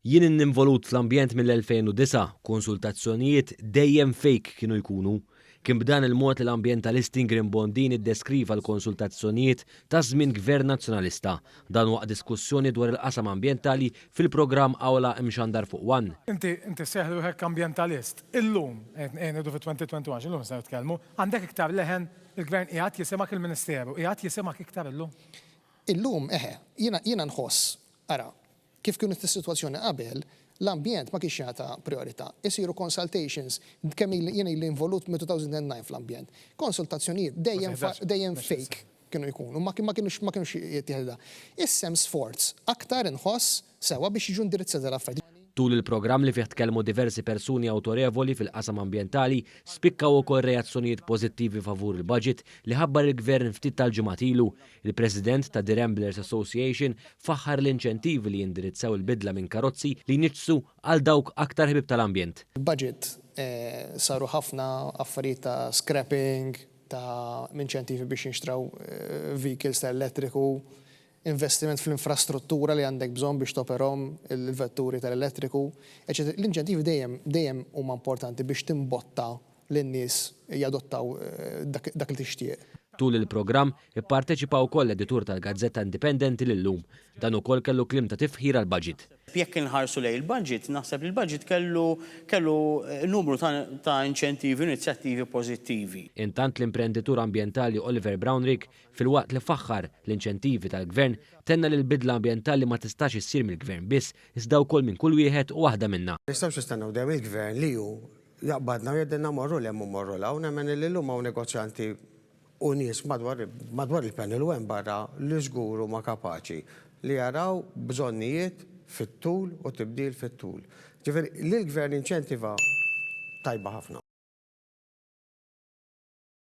Jien involut fl-ambjent mill-2009, konsultazzjonijiet dejjem fake kienu jkunu. Kien b'dan il-mod li l-ambjentalisti Grimbondin iddeskriva l-konsultazzjonijiet ta' żmien Gvern Nazzjonalista, dan waqt diskussjoni dwar il-qasam ambjentali fil-programm Awla Imxandar fuq One. Inti seħlu hekk ambjentalist. Illum, għenedu fi-2021, illum se nitkellmu, għandek iktar leħen il-Gvern qiegħed jisimak il-Ministeru, qiegħed jisimak iktar illum. Illum, jiena nħoss, ara, kif kienu is-sitwazzjoni qabel, l-ambjent ma kienx jagħta priorità. Isiru consultations, kemm jiena involut minn 2009 fl-ambjent. Konsultazzjonijiet dejjem fake kienu jkunu, ma kienux jittieħda. Issem sforz aktar inħoss sewa biex jiġu indirizzati l-affarijiet. Tul il-programm li fih tkellmu diversi persuni awtorevoli fil-qasam ambjentali spikkaw ukoll reazzjonijiet pożittivi favur il-budget li ħabbar il-Gvern ftit tal-ġimgħat ilu. Il-President ta' The Ramblers Association faħħar l-inċentivi li jindirizzaw il-bidla minn karozzi li niġsu għal dawk aktar ħbib tal-ambjent. Il-budget saru ħafna affarijiet ta' scrapping, ta' inċentivi biex jinxtraw vehicles ta' elettriku, investiment fl-infrastruttura li għandek bżonn biex toperhom il-vetturi tal-elettriku. L-inċentivi dejjem huma importanti biex timbotta lin-nies jadottaw dak li tixtieq. Tul il-programm ipparteċipaw ukoll l-editur tal-Gazzetta Indipendenti lillum. Dan ukoll kellu klim ta' tifħir għall-budget. Jekk inħarsu lejn il-budget, naħseb li l-budget kellu numru ta' inċentivi u inizjattivi pożittivi. Intant l-imprenditur ambjentali Oliver Brownrigg fil-waqt li faħħar l-inċentivi tal-Gvern tenna li l-bidla ambjentali ma tistax issir mill-Gvern biss, iżda wkoll minn kull wieħed u waħda minnha. Nistgħux nistennew dejjem il-Gvern li hu jaqbadna u jeddenna morru li hemm morru law, nemmen li llum hawn negozjanti u nies madwar il-panel u hemm barra li żgur huma kapaċi li jaraw bżonnijiet fit-tul u tibdil fit-tul. Ġifieri li l-Gvern inċentiva tajba ħafna.